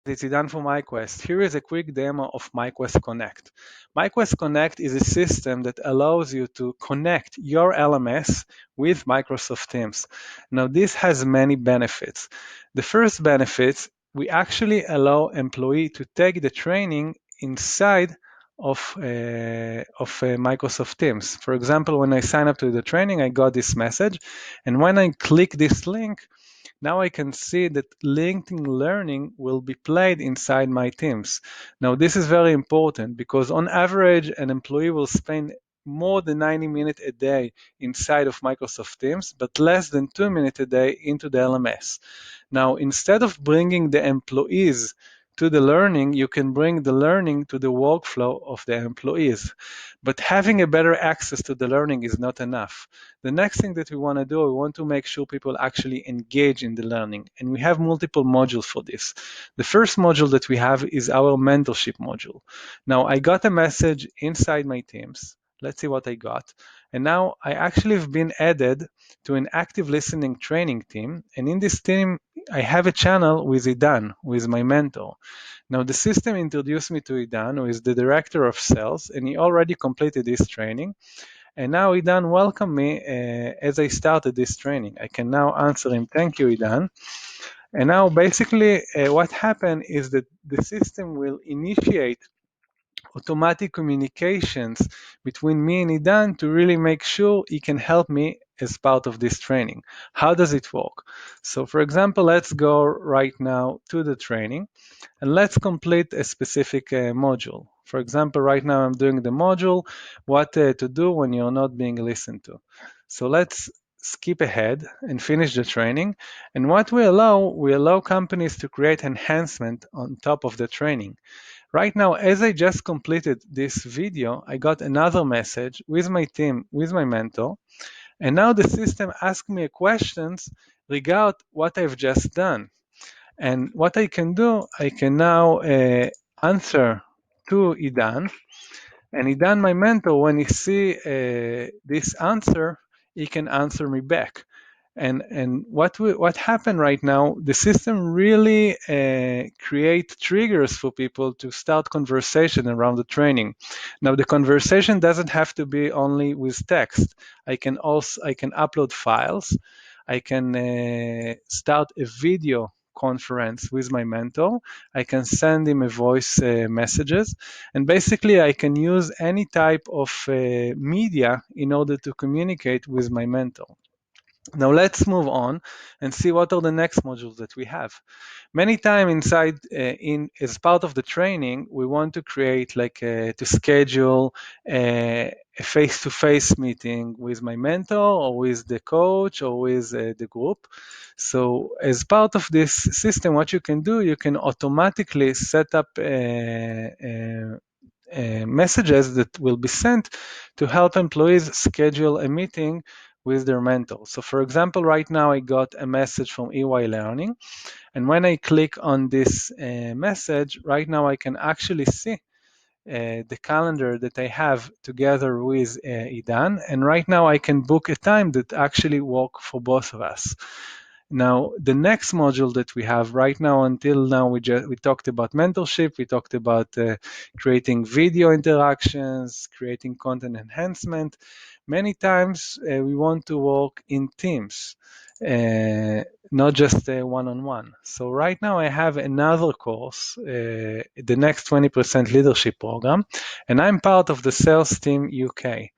It's Idan from myQuest. Here is a quick demo of myQuest Connect. myQuest Connect is a system that allows you to connect your LMS with Microsoft Teams. Now, this has many benefits. The first benefit, we actually allow employee to take the training inside of Microsoft Teams. For example, when I sign up to the training, I got this message, and when I click this link, now I can see that LinkedIn Learning will be played inside my Teams. Now, this is very important because on average, an employee will spend more than 90 minutes a day inside of Microsoft Teams, but less than 2 minutes a day into the LMS. Now, instead of bringing the employees to the learning, you can bring the learning to the workflow of the employees. But having a better access to the learning is not enough. The next thing that we want to do, we want to make sure people actually engage in the learning. And we have multiple modules for this. The first module that we have is our mentorship module. Now, I got a message inside my Teams. Let's see what I got. And now I actually have been added to an active listening training team. And in this team, I have a channel with Idan, who is my mentor. Now, the system introduced me to Idan, who is the director of sales, and he already completed this training. And now Idan welcomed me as I started this training. I can now answer him, thank you, Idan. And now basically what happened is that the system will initiate automatic communications between me and Idan to really make sure he can help me as part of this training. How does it work? So for example, let's go right now to the training and let's complete a specific module. For example, right now I'm doing the module, what to do when you're not being listened to. So let's skip ahead and finish the training. And what we allow companies to create enhancement on top of the training. Right now, as I just completed this video, I got another message with my team, with my mentor, and now the system asks me questions regarding what I've just done. And what I can do, I can now answer to Idan, and Idan, my mentor, when he see this answer, he can answer me back. And what happened right now? The system really create triggers for people to start conversation around the training. Now the conversation doesn't have to be only with text. I can upload files. I can start a video conference with my mentor. I can send him a voice messages, and basically I can use any type of media in order to communicate with my mentor. Now let's move on and see what are the next modules that we have. Many times inside, in as part of the training, we want to create to schedule a face-to-face meeting with my mentor or with the coach or with the group. So as part of this system, what you can do, you can automatically set up messages that will be sent to help employees schedule a meeting with their mentor. So for example, right now I got a message from EY Learning, and when I click on this message, right now I can actually see the calendar that I have together with Idan, and right now I can book a time that actually work for both of us. Now, the next module that we have right now, until now, we talked about mentorship, we talked about creating video interactions, creating content enhancement. Many times we want to work in teams, not just one-on-one. So right now I have another course, the next 20% leadership program, and I'm part of the sales team UK.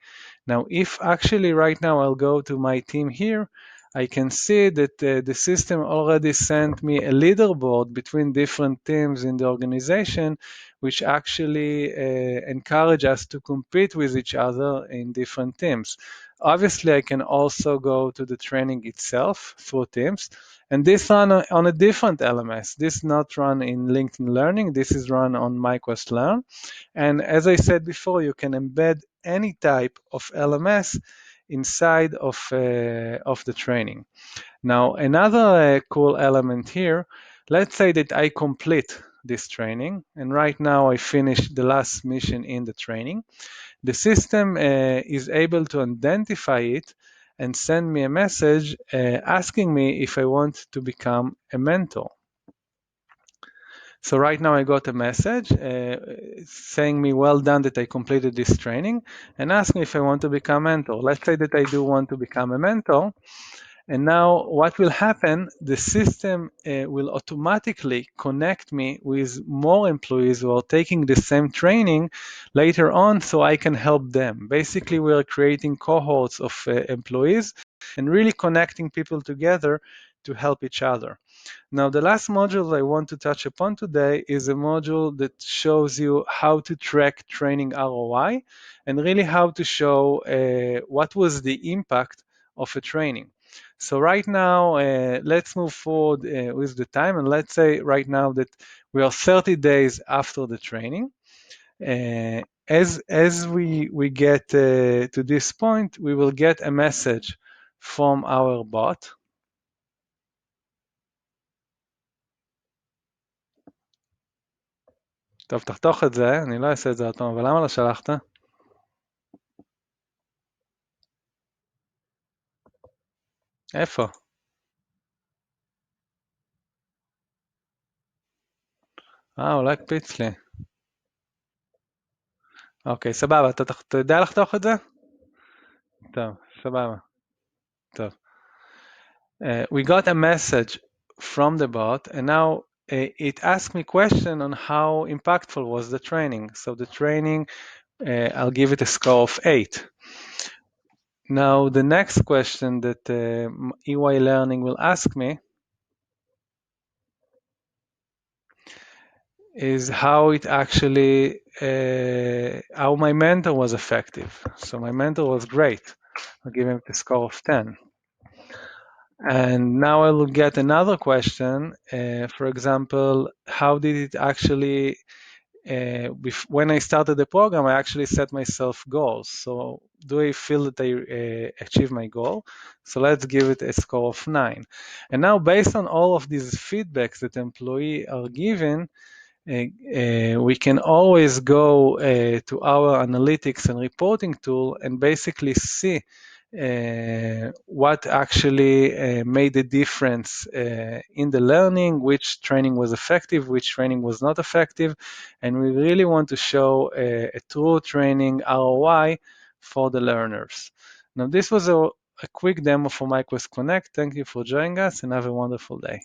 Now, if actually right now I'll go to my team here, I can see that the system already sent me a leaderboard between different teams in the organization, which actually encourage us to compete with each other in different teams. Obviously, I can also go to the training itself through Teams, and this run on a different LMS. This is not run in LinkedIn Learning. This is run on myQuest Learn. And as I said before, you can embed any type of LMS inside of the training. Now, another cool element here, let's say that I complete this training, and right now I finished the last mission in the training. The system is able to identify it and send me a message asking me if I want to become a mentor. So right now I got a message saying me well done that I completed this training and ask me if I want to become a mentor. Let's say that I do want to become a mentor. And now what will happen, the system will automatically connect me with more employees who are taking the same training later on so I can help them. Basically, we are creating cohorts of employees and really connecting people together to help each other. Now, the last module I want to touch upon today is a module that shows you how to track training ROI and really how to show what was the impact of a training. So right now, let's move forward with the time, and let's say right now that we are 30 days after the training. As we get to this point, we will get a message from our bot. טוב, תחתוך את זה, אני לא אעשה את זה עוד פעם, אבל למה לא שלחת? איפה? אולי הקפיץ לי. אוקיי, סבבה, אתה יודע לחתוך את זה? טוב, סבבה, טוב. We got a message from the bot, and now it asked me question on how impactful was the training. So the training, I'll give it a score of 8. Now the next question that EY Learning will ask me is how it actually, how my mentor was effective. So my mentor was great. I'll give him a score of 10. And now I will get another question. For example, how did it actually, when I started the program, I actually set myself goals. So do I feel that I achieved my goal? So let's give it a score of 9. And now based on all of these feedbacks that employees are given, we can always go to our analytics and reporting tool and basically see what actually made a difference in the learning, which training was effective, which training was not effective, and we really want to show a true training ROI for the learners. Now, this was a quick demo for myQuest Connect. Thank you for joining us and have a wonderful day.